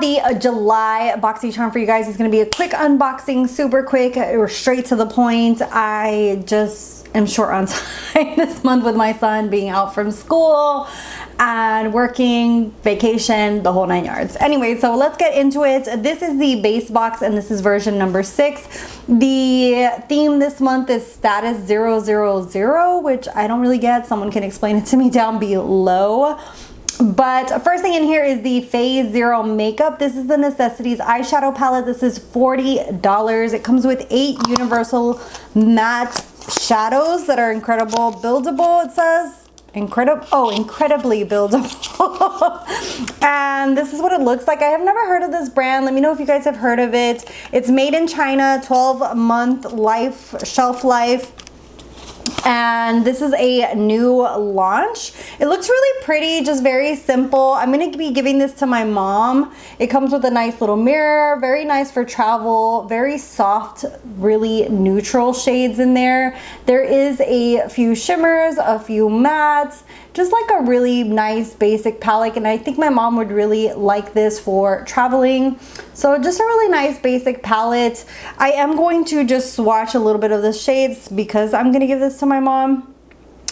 the July Boxycharm for you guys. It's going to be a quick unboxing, super quick, or straight to the point. I just am short on time this month with my son being out from school and working, vacation, the whole 9 yards. Anyway, so let's get into it. This is the base box and this is version number 6. The theme this month is status 000, which I don't really get. Someone can explain it to me down below. But first thing in here is the Phase Zero makeup. This is the Necessities eyeshadow palette. This is $40. It comes with 8 universal matte shadows that are incredible buildable, it says. Incredibly buildable. And this is what it looks like. I have never heard of this brand. Let me know if you guys have heard of it. It's made in China, 12-month shelf life. And this is a new launch. It looks really pretty, just very simple. I'm gonna be giving this to my mom. It comes with a nice little mirror, very nice for travel, very soft, really neutral shades in there. There is a few shimmers, a few mattes, just like a really nice basic palette, and I think my mom would really like this for traveling. So just a really nice basic palette. I am going to just swatch a little bit of the shades because I'm gonna give this to my mom.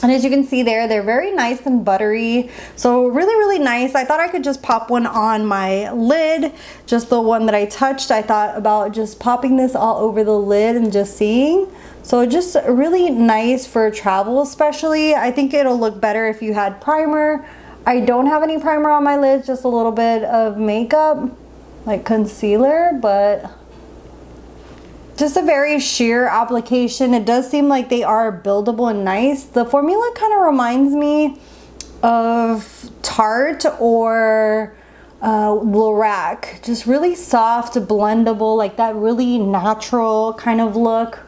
And as you can see there, they're very nice and buttery. So really nice. I thought I could just pop one on my lid, just the one that I touched. I thought about just popping this all over the lid and just seeing. So just really nice for travel especially. I think it'll look better if you had primer. I don't have any primer on my lids, just a little bit of makeup, like concealer, but just a very sheer application. It does seem like they are buildable and nice. The formula kind of reminds me of Tarte or Lorac. Just really soft, blendable, like that really natural kind of look.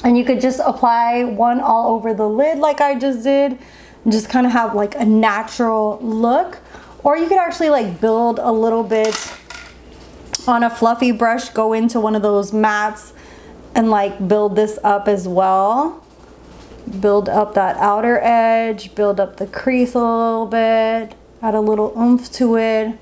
And you could just apply one all over the lid like I just did and just kind of have like a natural look. Or you could actually like build a little bit on a fluffy brush, go into one of those mattes and like build this up as well. Build up that outer edge, build up the crease a little bit, add a little oomph to it.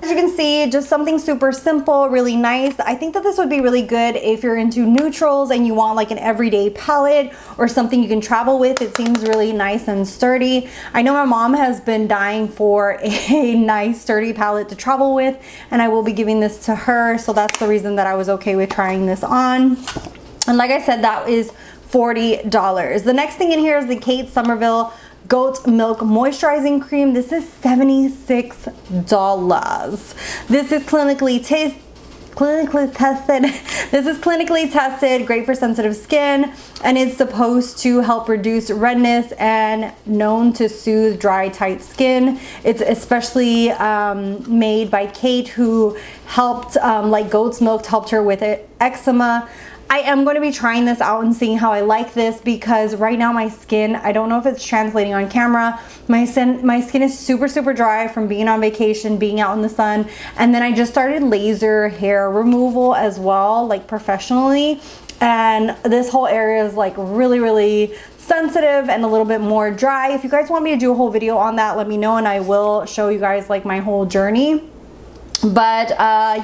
As you can see, just something super simple, really nice. I think that this would be really good if you're into neutrals and you want like an everyday palette or something you can travel with. It seems really nice and sturdy. I know my mom has been dying for a nice sturdy palette to travel with, and I will be giving this to her. So that's the reason that I was okay with trying this on. And like I said, that is $40. The next thing in here is the Kate Somerville Goat Milk Moisturizing Cream. This is $76. This is clinically tested. This is clinically tested, great for sensitive skin, and it's supposed to help reduce redness and known to soothe dry, tight skin. It's especially made by Kate, who helped, like goat's milk helped her with eczema. I am going to be trying this out and seeing how I like this, because right now my skin, I don't know if it's translating on camera, my skin is super dry from being on vacation, being out in the sun, and then I just started laser hair removal as well, like professionally, and this whole area is like really sensitive and a little bit more dry. If you guys want me to do a whole video on that, let me know and I will show you guys like my whole journey. But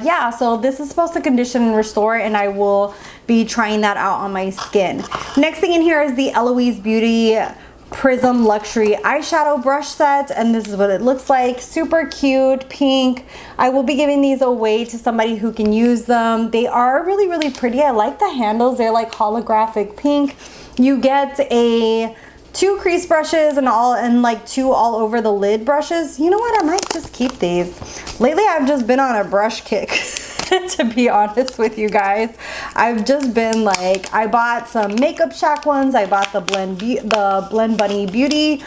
yeah, so this is supposed to condition and restore, and I will be trying that out on my skin. Next thing in here is the Eloise Beauty Prism Luxury Eyeshadow Brush Set, and this is what it looks like. Super cute, pink. I will be giving these away to somebody who can use them. They are really pretty. I like the handles. They're like holographic pink. You get 2 crease brushes and like 2 all over the lid brushes. You know what? I might just keep these. Lately, I've just been on a brush kick, to be honest with you guys. I've just been like, I bought some Makeup Shack ones. I bought the Blend Bunny Beauty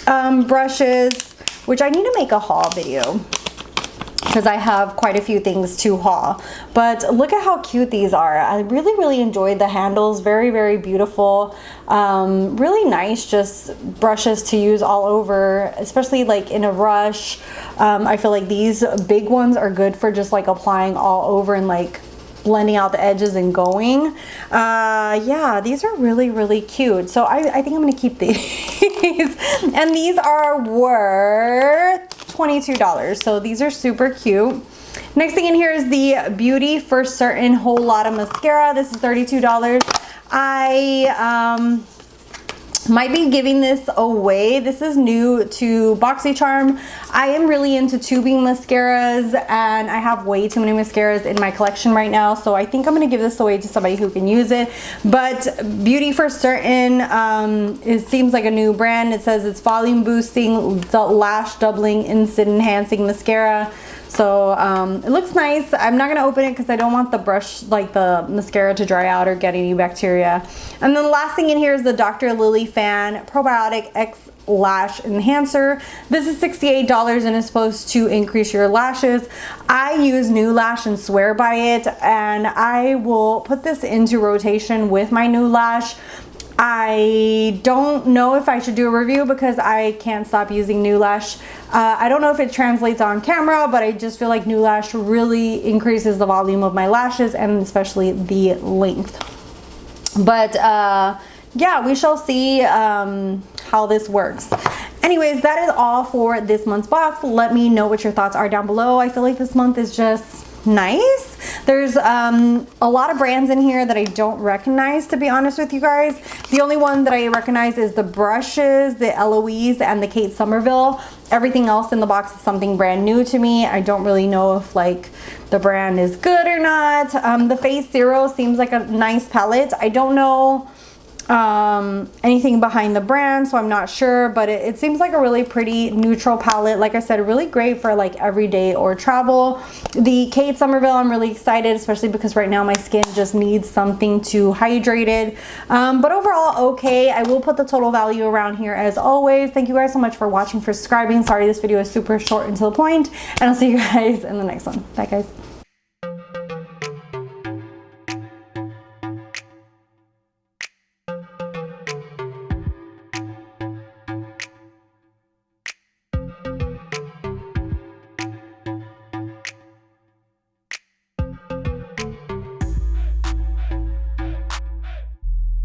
brushes, which I need to make a haul video, because I have quite a few things to haul. But look at how cute these are. I really enjoyed the handles. Very beautiful. Really nice, just brushes to use all over, especially like in a rush. I feel like these big ones are good for just like applying all over and like blending out the edges and going. Yeah, these are really, really cute. So I think I'm gonna keep these. And these are worth $22. So these are super cute. Next thing in here is the Beauty for Certain Whole Lotta Mascara. This is $32. I might be giving this away. This is new to Boxycharm. I am really into tubing mascaras, and I have way too many mascaras in my collection right now, so I think I'm gonna give this away to somebody who can use it. But Beauty for Certain, it seems like a new brand. It says it's volume boosting, lash doubling, instant enhancing mascara. So it looks nice. I'm not gonna open it because I don't want the brush, like the mascara, to dry out or get any bacteria. And then the last thing in here is the Dr. Lily Fan Probiotic X Lash Enhancer. This is $68 and is supposed to increase your lashes. I use New Lash and swear by it, and I will put this into rotation with my New Lash. I don't know if I should do a review because I can't stop using New Lash. I don't know if it translates on camera, but I just feel like New Lash really increases the volume of my lashes and especially the length. But yeah, we shall see how this works. Anyways, that is all for this month's box. Let me know what your thoughts are down below. I feel like this month is just nice. There's a lot of brands in here that I don't recognize, to be honest with you guys. The only one that I recognize is the brushes, the Eloise and the Kate Somerville. Everything else in the box is something brand new to me. I don't really know if like the brand is good or not. The Face Zero seems like a nice palette. I don't know anything behind the brand, so I'm not sure, but it seems like a really pretty neutral palette. Like I said, really great for like everyday or travel. The Kate Somerville, I'm really excited, especially because right now my skin just needs something to hydrate it. But overall, okay. I will put the total value around here as always. Thank you guys so much for watching, for subscribing. Sorry this video is super short and to the point, and I'll see you guys in the next one. Bye guys.